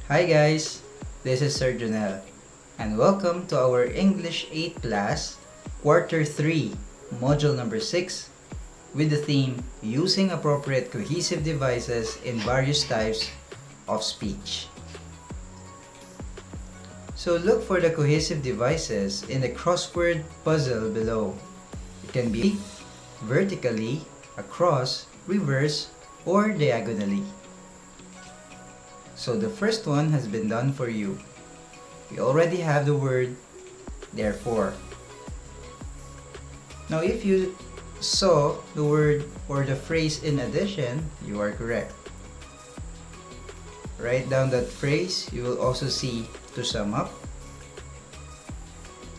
Hi guys, this is Sir Jonel, and welcome to our English 8 class, Quarter 3, Module number 6, with the theme Using Appropriate Cohesive Devices in Various Types of Speech. So look for the cohesive devices in the crossword puzzle below. It can be vertically, across, reverse, or diagonally. So the first one has been done for you. We already have the word therefore. Now if you saw the word or the phrase in addition, you are correct. Write down that phrase. You will also see to sum up,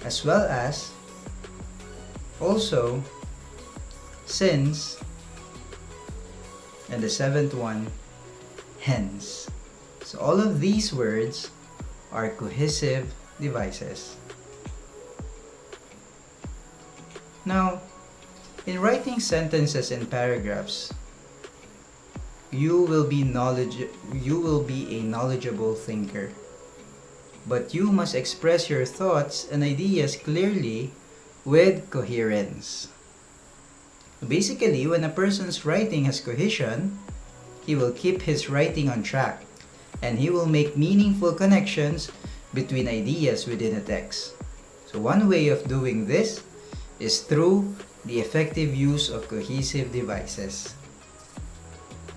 as well as also since, and the seventh one, hence. So all of these words are cohesive devices. Now, in writing sentences and paragraphs, you will be a knowledgeable thinker. But you must express your thoughts and ideas clearly with coherence. Basically, when a person's writing has cohesion, he will keep his writing on track, and he will make meaningful connections between ideas within a text. So one way of doing this is through the effective use of cohesive devices.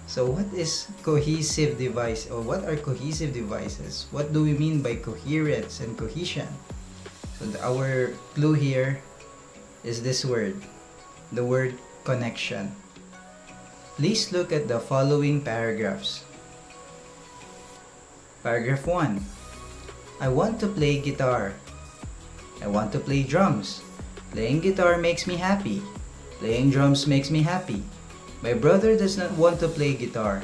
So what is cohesive device, or what are cohesive devices? What do we mean by coherence and cohesion? So our clue here is this word, the word connection. Please look at the following paragraphs. Paragraph 1. I want to play guitar. I want to play drums. Playing guitar makes me happy. Playing drums makes me happy. My brother does not want to play guitar.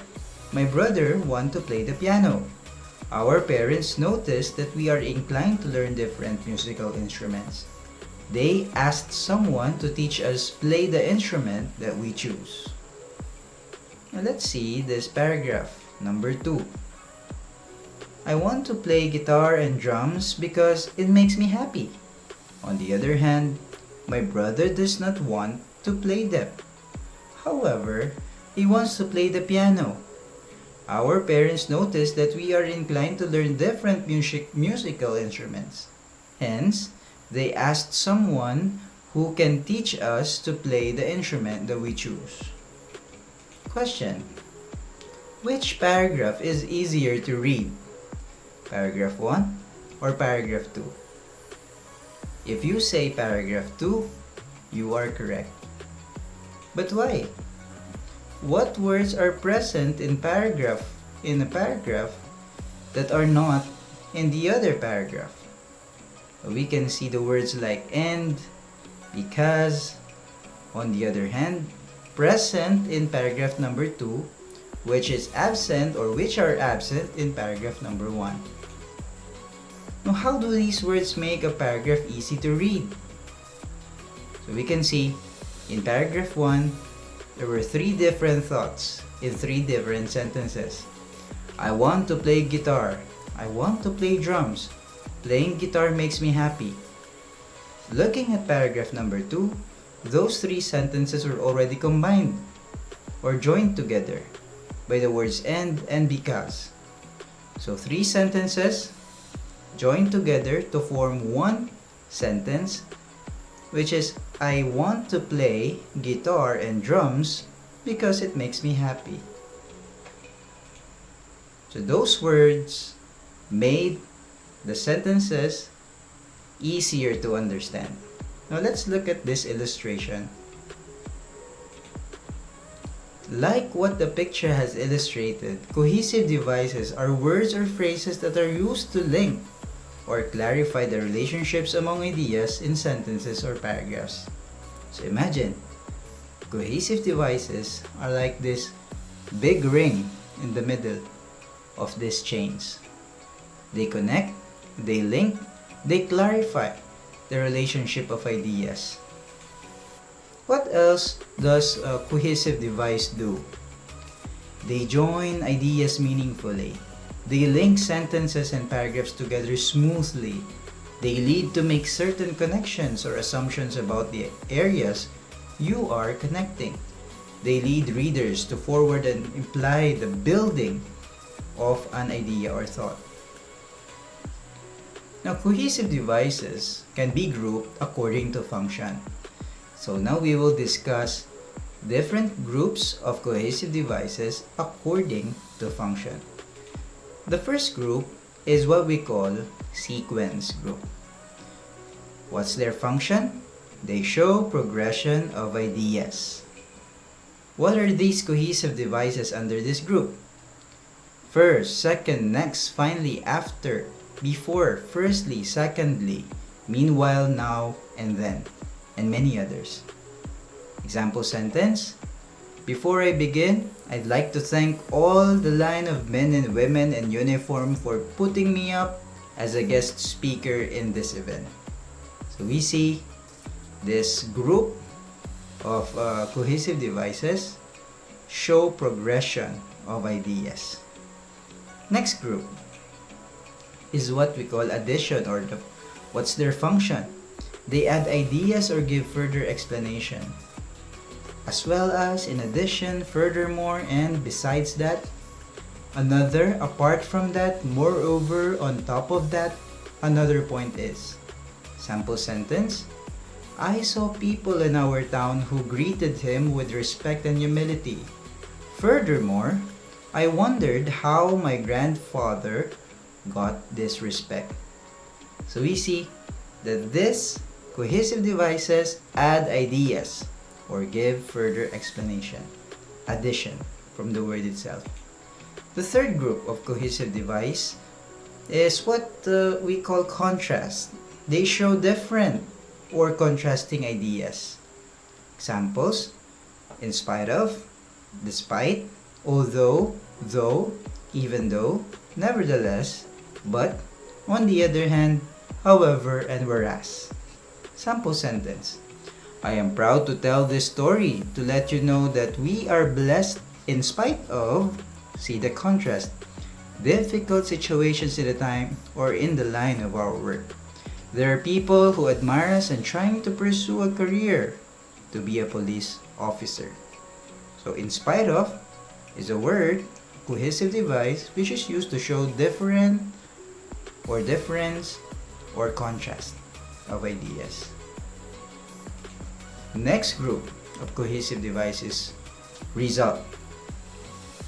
My brother wants to play the piano. Our parents noticed that we are inclined to learn different musical instruments. They asked someone to teach us play the instrument that we choose. Now let's see this paragraph, number 2. I want to play guitar and drums because it makes me happy. On the other hand, my brother does not want to play them. However, he wants to play the piano. Our parents noticed that we are inclined to learn different musical instruments. Hence, they asked someone who can teach us to play the instrument that we choose. Question: which paragraph is easier to read? Paragraph 1 or paragraph 2? If you say paragraph 2, you are correct. But why? What words are present in a paragraph that are not in the other paragraph? We can see the words like and, because. On the other hand, present in paragraph number 2, which is absent or which are absent in paragraph number 1. Now, how do these words make a paragraph easy to read? So we can see in paragraph 1, there were 3 different thoughts in 3 different sentences. I want to play guitar. I want to play drums. Playing guitar makes me happy. Looking at paragraph number 2, those 3 sentences were already combined or joined together by the words and because. So 3 sentences joined together to form one sentence, which is I want to play guitar and drums because it makes me happy. So those words made the sentences easier to understand. Now let's look at this illustration. Like what the picture has illustrated, cohesive devices are words or phrases that are used to link or clarify the relationships among ideas in sentences or paragraphs. So imagine, cohesive devices are like this big ring in the middle of these chains. They connect, they link, they clarify the relationship of ideas. What else does a cohesive device do? They join ideas meaningfully. They link sentences and paragraphs together smoothly. They lead to make certain connections or assumptions about the areas you are connecting. They lead readers to forward and imply the building of an idea or thought. Now, cohesive devices can be grouped according to function. So now we will discuss different groups of cohesive devices according to function. The first group is what we call sequence group. What's their function? They show progression of ideas. What are these cohesive devices under this group? First, second, next, finally, after, before, firstly, secondly, meanwhile, now, and then, and many others. Example sentence: before I begin, I'd like to thank all the line of men and women in uniform for putting me up as a guest speaker in this event. So we see this group of cohesive devices show progression of ideas. Next group is what we call addition, or what's their function? They add ideas or give further explanation. As well as, in addition, furthermore, and besides that, another, apart from that, moreover, on top of that, another point is. Sample sentence: I saw people in our town who greeted him with respect and humility. Furthermore, I wondered how my grandfather got this respect. So we see that these cohesive devices add ideas or give further explanation. Addition from the word itself. The third group of cohesive device is what we call contrast. They show different or contrasting ideas. Examples: in spite of, despite, although, though, even though, nevertheless, but, on the other hand, however, and whereas. Sample sentence: I am proud to tell this story to let you know that we are blessed in spite of, see the contrast, difficult situations in the time or in the line of our work. There are people who admire us and trying to pursue a career to be a police officer. So in spite of is a word, cohesive device, which is used to show different or difference or contrast of ideas. Next group of cohesive devices, result.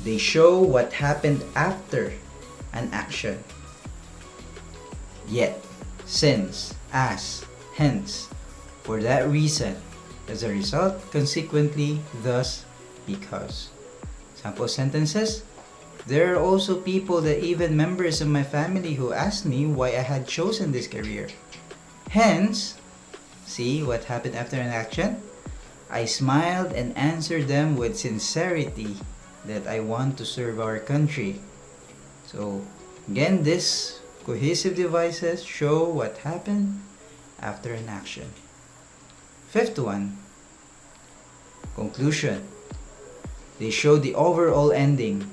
They show what happened after an action. Yet, since, as, hence, for that reason, as a result, consequently, thus, because. Sample sentences: there are also people that even members of my family who asked me why I had chosen this career. Hence, see what happened after an action? I smiled and answered them with sincerity that I want to serve our country. So, again, this cohesive devices show what happened after an action. Fifth one, conclusion. They show the overall ending.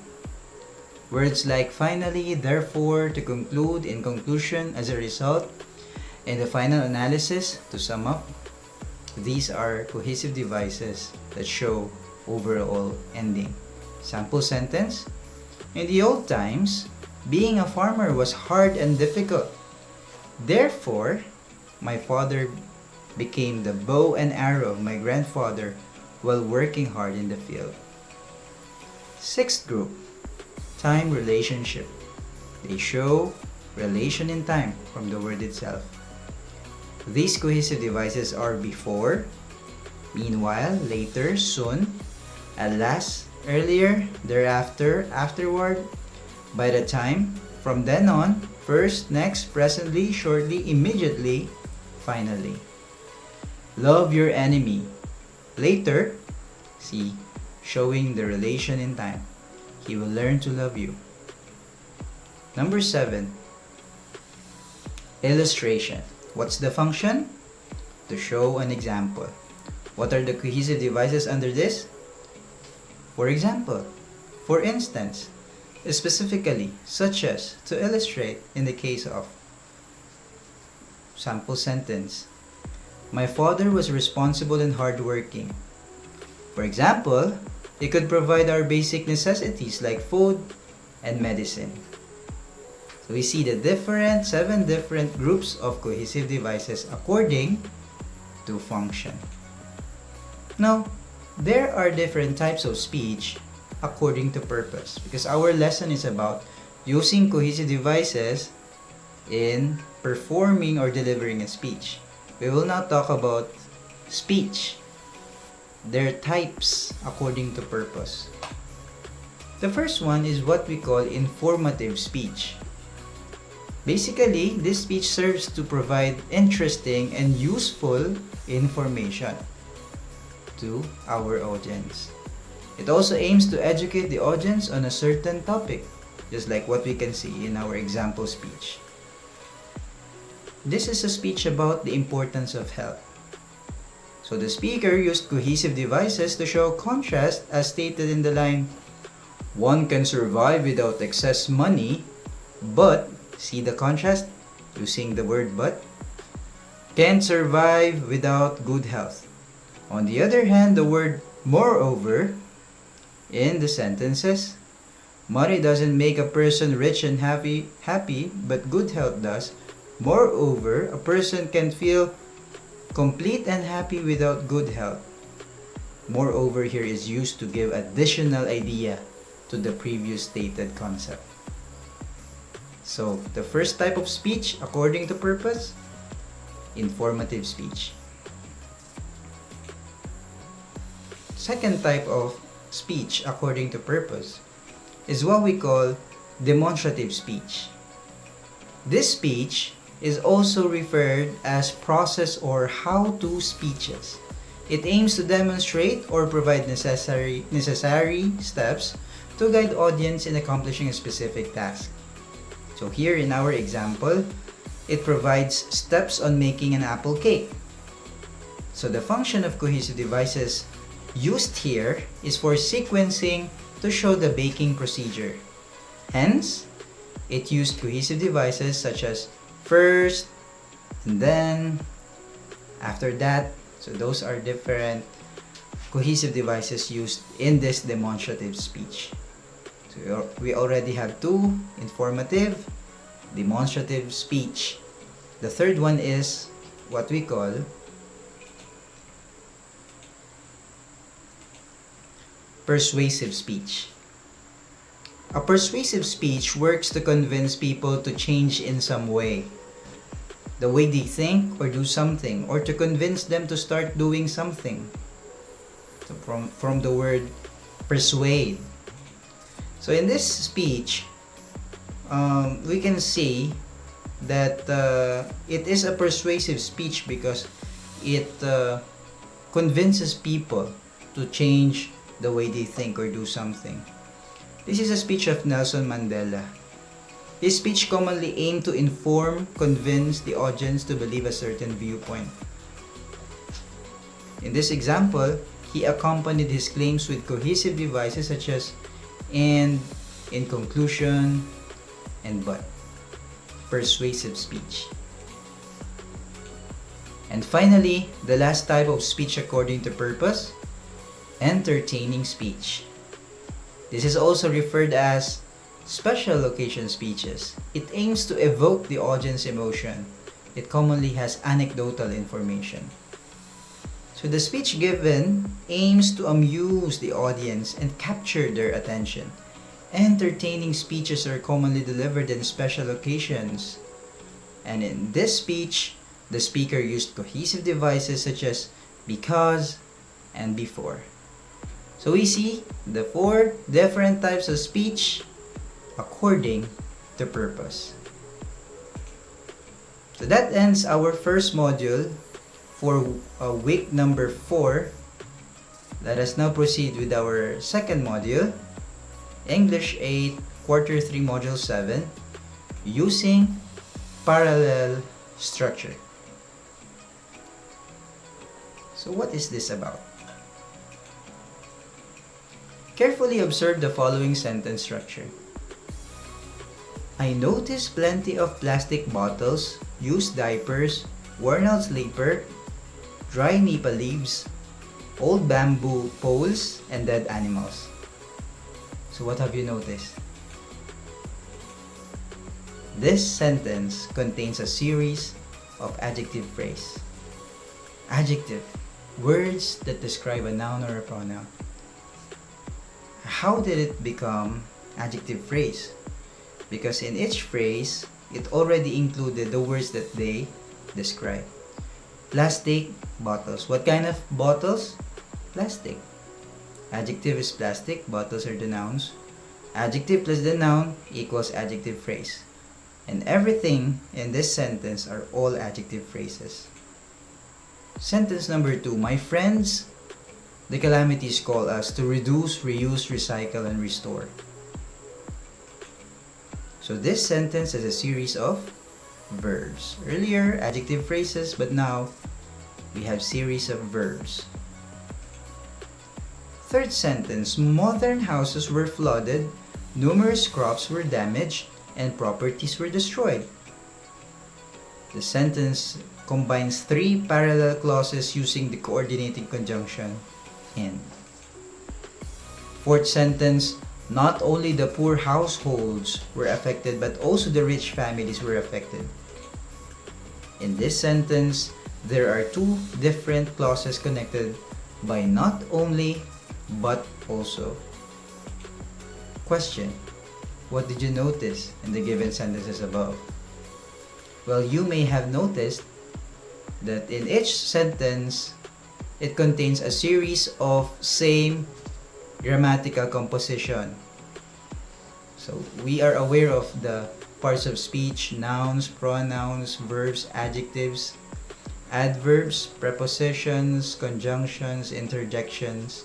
Words like finally, therefore, to conclude, in conclusion, as a result, and the final analysis, to sum up. These are cohesive devices that show overall ending. Sample sentence: in the old times, being a farmer was hard and difficult. Therefore, my father became the bow and arrow of my grandfather while working hard in the field. Sixth group, time relationship. They show relation in time from the word itself. These cohesive devices are before, meanwhile, later, soon, at last, earlier, thereafter, afterward, by the time, from then on, first, next, presently, shortly, immediately, finally. Love your enemy. Later, see, showing the relation in time. He will learn to love you. Number 7, illustration. What's the function? To show an example. What are the cohesive devices under this? For example, for instance, specifically, such as, to illustrate in the case of sample sentence, my father was responsible and hardworking. For example, he could provide our basic necessities like food and medicine. So we see the 7 different groups of cohesive devices according to function. Now, there are different types of speech according to purpose, because our lesson is about using cohesive devices in performing or delivering a speech. We will now talk about speech, their types according to purpose. The first one is what we call informative speech. Basically, this speech serves to provide interesting and useful information to our audience. It also aims to educate the audience on a certain topic, just like what we can see in our example speech. This is a speech about the importance of health. So the speaker used cohesive devices to show contrast as stated in the line, one can survive without excess money, but, see the contrast using the word but, can't survive without good health. On the other hand, the word moreover in the sentences, money doesn't make a person rich and happy, but good health does. Moreover, a person can feel complete and happy without good health. Moreover here is used to give additional idea to the previous stated concept. So, the first type of speech according to purpose, informative speech. Second type of speech according to purpose is what we call demonstrative speech. This speech is also referred as process or how-to speeches. It aims to demonstrate or provide necessary steps to guide audience in accomplishing a specific task. So here in our example, it provides steps on making an apple cake. So the function of cohesive devices used here is for sequencing to show the baking procedure. Hence, it used cohesive devices such as first, and then, after that. So those are different cohesive devices used in this demonstrative speech. So we already have 2, informative, demonstrative speech. The third one is what we call persuasive speech. A persuasive speech works to convince people to change in some way, the way they think or do something, or to convince them to start doing something. So from the word persuade. So in this speech, we can see that it is a persuasive speech because it convinces people to change the way they think or do something. This is a speech of Nelson Mandela. His speech commonly aimed to inform, convince the audience to believe a certain viewpoint. In this example, he accompanied his claims with cohesive devices such as and, in conclusion, and but. Persuasive speech. And finally, the last type of speech according to purpose, entertaining speech. This is also referred as special occasion speeches. It aims to evoke the audience emotion. It commonly has anecdotal information. So the speech given aims to amuse the audience and capture their attention. Entertaining speeches are commonly delivered in special occasions. And in this speech, the speaker used cohesive devices such as because and before. So we see the 4 different types of speech according to purpose. So that ends our first module for week number 4. Let us now proceed with our second module, English 8, Quarter 3, Module 7, using parallel structure. So what is this about? Carefully observe the following sentence structure. I noticed plenty of plastic bottles, used diapers, worn out sleeper, dry nipa leaves, old bamboo poles, and dead animals. So what have you noticed? This sentence contains a series of adjective phrase. Adjective, words that describe a noun or a pronoun. How did it become adjective phrase? Because in each phrase, it already included the words that they describe. Plastic bottles. What kind of bottles? Plastic. Adjective is plastic, bottles are the nouns. Adjective plus the noun equals adjective phrase. And everything in this sentence are all adjective phrases. Sentence number 2. My friends, the calamities call us to reduce, reuse, recycle, and restore. So this sentence is a series of verbs. Earlier, adjective phrases, but now we have series of verbs. Third sentence, modern houses were flooded, numerous crops were damaged, and properties were destroyed. The sentence combines 3 parallel clauses using the coordinating conjunction in. Fourth sentence, not only the poor households were affected but also the rich families were affected. In this sentence, there are 2 different clauses connected by not only but also. Question: what did you notice in the given sentences above? Well, you may have noticed that in each sentence, it contains a series of same grammatical composition. So we are aware of the parts of speech: nouns, pronouns, verbs, adjectives, adverbs, prepositions, conjunctions, interjections.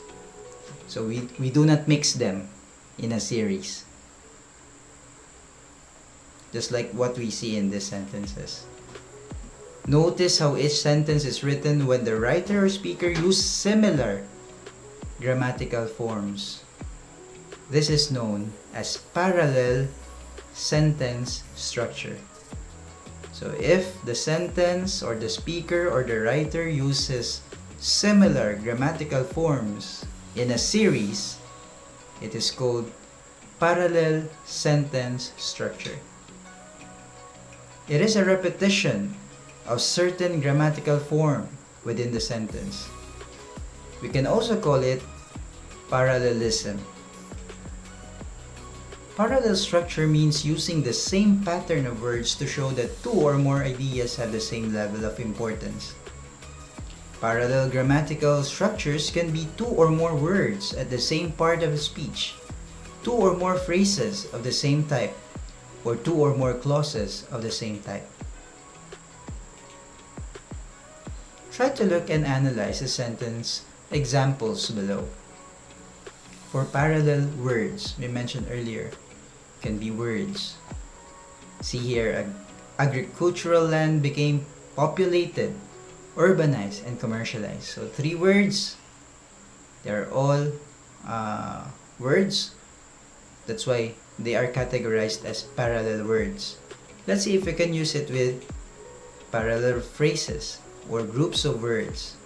So we do not mix them in a series, just like what we see in these sentences. Notice how each sentence is written when the writer or speaker use similar grammatical forms. This is known as parallel sentence structure. So if the sentence or the speaker or the writer uses similar grammatical forms in a series, it is called parallel sentence structure. It is a repetition of certain grammatical form within the sentence. We can also call it parallelism. Parallel structure means using the same pattern of words to show that 2 or more ideas have the same level of importance. Parallel grammatical structures can be 2 or more words at the same part of a speech, 2 or more phrases of the same type, or 2 or more clauses of the same type. Try to look and analyze the sentence examples below. For parallel words, we mentioned earlier, can be words. See here, agricultural land became populated, urbanized, and commercialized. So 3 words, they're all words. That's why they are categorized as parallel words. Let's see if we can use it with parallel phrases or groups of words.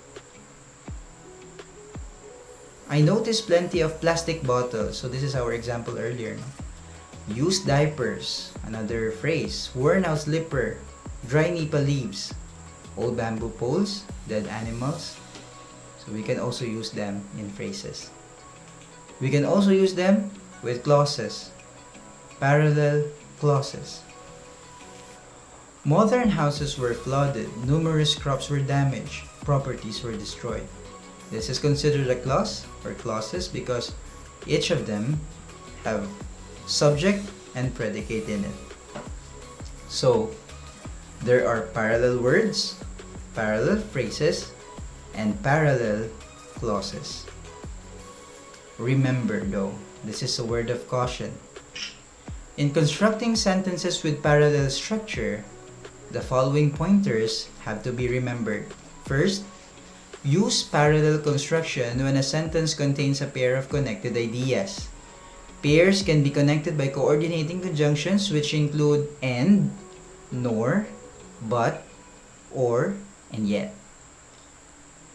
I noticed plenty of plastic bottles. So this is our example earlier. Used diapers, another phrase. Worn out slipper, dry nipa leaves, old bamboo poles, dead animals. So we can also use them in phrases. We can also use them with clauses, parallel clauses. Modern houses were flooded, numerous crops were damaged, properties were destroyed. This is considered a clause or clauses because each of them have subject and predicate in it. So there are parallel words, parallel phrases, and parallel clauses. Remember though, this is a word of caution. In constructing sentences with parallel structure, the following pointers have to be remembered. First, use parallel construction when a sentence contains a pair of connected ideas. Pairs can be connected by coordinating conjunctions which include and, nor, but, or, and yet.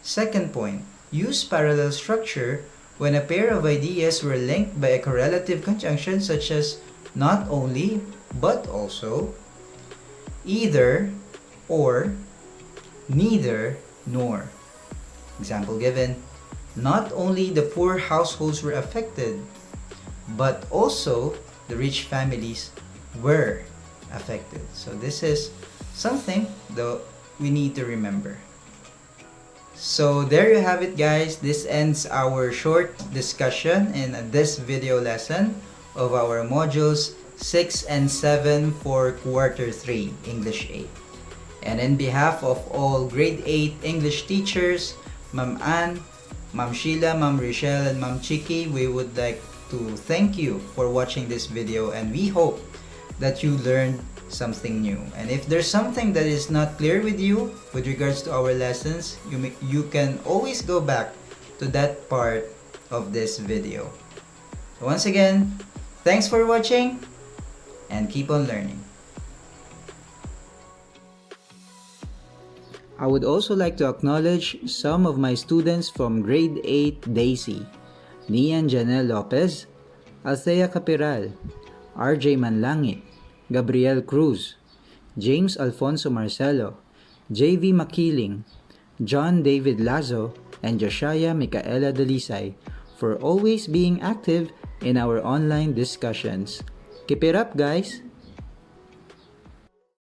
Second point, use parallel structure when a pair of ideas were linked by a correlative conjunction such as not only, but also, either, or, neither, nor. Example given, not only the poor households were affected, but also the rich families were affected. So this is something that we need to remember. So there you have it, guys. This ends our short discussion in this video lesson of our modules 6 and 7 for quarter 3 English 8. And in behalf of all grade 8 English teachers, Ma'am Ann, Ma'am Sheila, Ma'am Rochelle, and Ma'am Chiki, we would like to thank you for watching this video, and we hope that you learned something new. And if there's something that is not clear with you with regards to our lessons, you can always go back to that part of this video. So once again, thanks for watching and keep on learning. I would also like to acknowledge some of my students from grade 8 Daisy: Nian Janelle Lopez, Althea Capiral, RJ Manlangit, Gabriel Cruz, James Alfonso Marcelo, JV Makiling, John David Lazo, and Josiah Micaela Dalisay for always being active in our online discussions. Keep it up, guys!